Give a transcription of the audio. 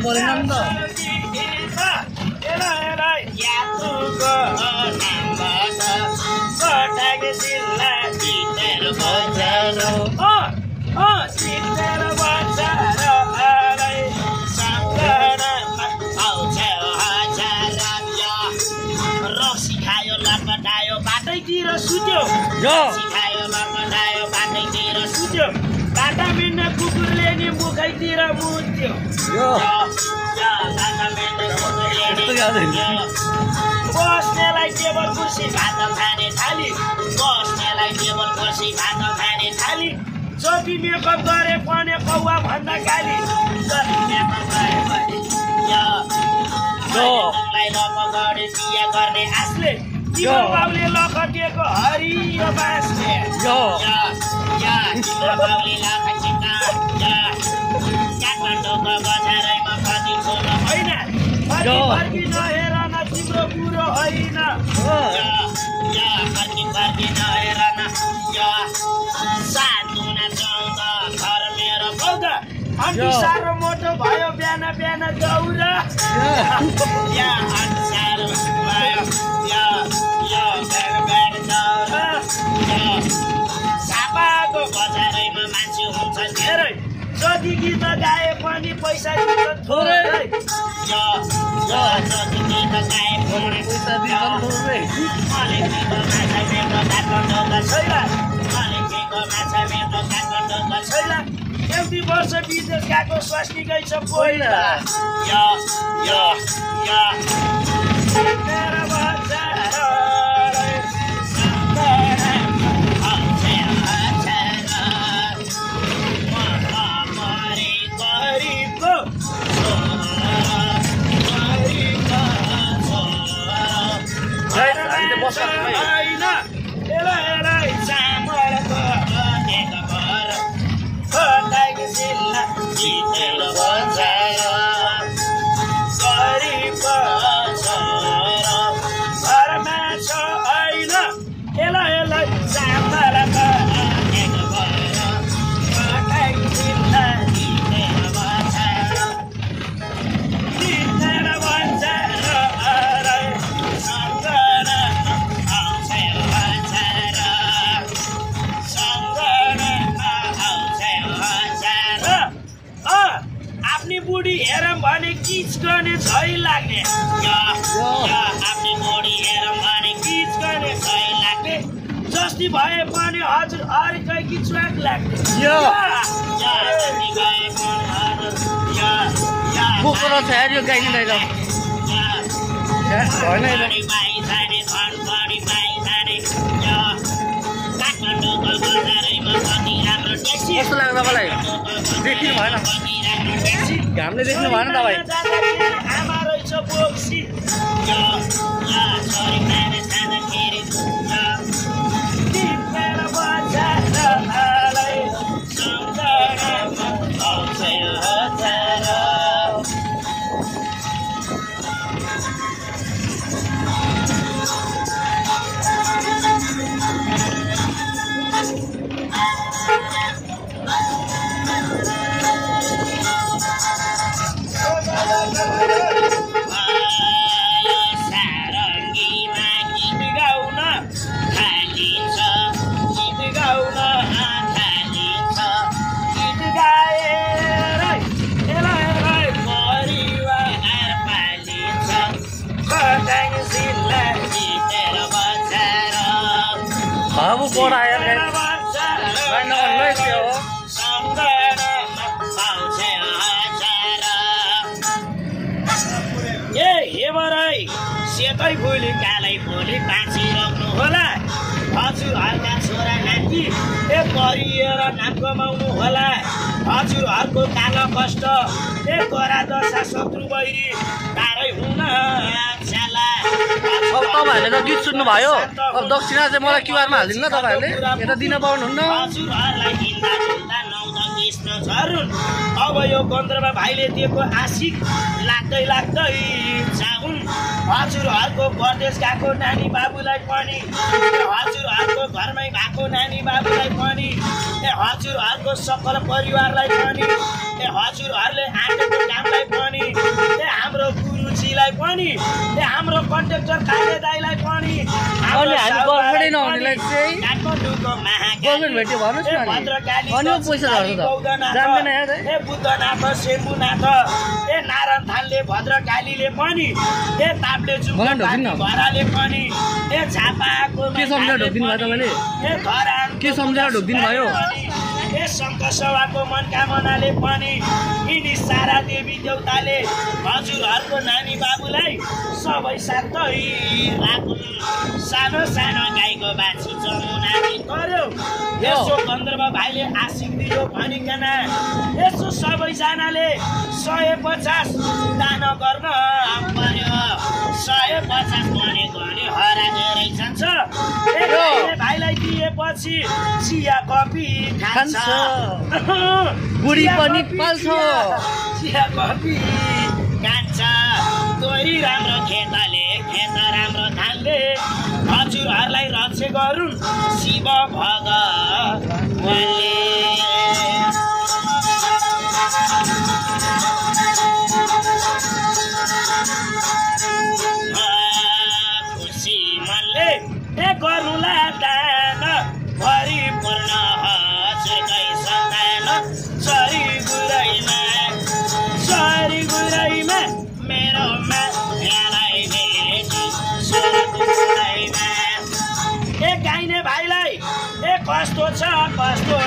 परेन नि त बाटैतिर सुत्यो सिखायो लपटायो बाटैतिर सुत्यो बाटा मिल्ने कुकुरले नि मुखैतिर मुत्यो बस्नेलाई टेबल कुर्सी भात खाने थाली बस्नेलाई टेबल कुर्सी भात खाने थाली जति मेकअप गरे पनि कौवा भन्दा गाली जति मेकअप गरे पनि गरे बिहा गर्ने आशले तिम्रो बाउले लखटिएको हरियो बाँसले तिम्रो बाउले लखटिएको काठमाडौँको बजारैमा कति ठुलो होइन फर्की नहेर न तिम्रो बुढो होइन फर्की नहेर न 7 दुना 14 घर मेरो 14 अन्ति साह्रो मोटो भयो बिहान बिहान दौरा अन्ति साह्रो भयो झापाको बजारैमा मान्छे हुन्छ धेरै जति गीत गाए पनि पैसा दिन्छ थोरै जति गीत गाए पनि पैसा दिन्छ थोरै अलिकतिको माछा मेरो काठमाडौँका छैला अलिकतिको माछा मेरो काठमाडौँका छैला एउटी वर्ष विदेश गएको स्वास्नीकै छ पहिला बुढी हेरौँ भने किच गर्ने झै लाग्ने आफ्नी बुढी हेरौँ भने किच गर्ने झै लाग्ने जस्ती भए पनि हजुर अर्कै किचुवाक लाग्ने कस्तो लाग्छ तपाईँलाई देखिनु भएन घामले देख्नु भएन तपाईँ आमा रहेछ बोक्सी बाबु बडा यार सेतै फुली कालै फुली पाँची रोक्नु होला हजुरहरूका छोरा नाति परिएर नाम कमाउनु होला हजुरहरूको कालो कष्ट गोरा दशा शत्रु बैरी टाढै हुन अब तपाईँहरूले त गीत सुन्नुभयो अब दक्षिणा चाहिँ मलाई क्युआरमा हालिदिनु न तपाईँहरूले यता दिन पाउनुहुन्न हजुरहरूलाई हिँड्दा डुल्दा नौदा कृष्ण झरुन् अब यो गन्धर्व भाइले दिएको आशिक लाग्दै लाग्दै जाउन् हजुरहरूको परदेश गएको नानी बाबुलाई पनि हजुरहरूको घरमै भएको नानी बाबुलाई पनि हजुरहरूको सकल परिवारलाई पनि हजुरहरूले आँटेको कामलाई पनि हाम्रो गुरुजीलाई पनि हाम्रो कन्ट्रेक्टर काले दाइलाई पनि अनि हामी गर्लफ्रेन्डै नहुनेलाई चाहिँ काठमाडौँको गर्लफ्रेन्ड भेट्यो भन्नुहोस् न अनि पैसा झर्छ त जान्दैन यार बुद्धनाथ शेम्बुनाथ नारायण थालले भद्रकालीले पनि ताप्लेजुङको भराले पनि झापाको के सम्झेर ढोकिदिनु भयो तपाईँले के सम्झेर ढोकिदिनु भयो शङ्करसभाको मनकामनाले पनि यिनी सारा देवी देउताले हजुरहरूको नानी बाबुलाई सबै साथै राखुन् सानो सानो गाईको बाछी जमुनाले गर्यो यसो गन्धर्व भाइले आशिक दियो भनिकन यसो सबैजनाले 150 दान गर्न पर्यो 150 गरे हरा धेरै जान्छ भाइलाई दिएपछि चिया कफी खान्छ बुढी पनि पाल्छ चिया कफी खान्छ तोरी राम्रो खेतले खेत राम्रो धानले हजुरहरूलाई रक्षा गरून् शिव भगवानले खुसी मनले गर्नुला दान परिपूर्ण हजुरकै सन्तान सरी गुरैमा मेरो मायालाई भेटी गाइने भाइलाई कस्तो छ कस्तो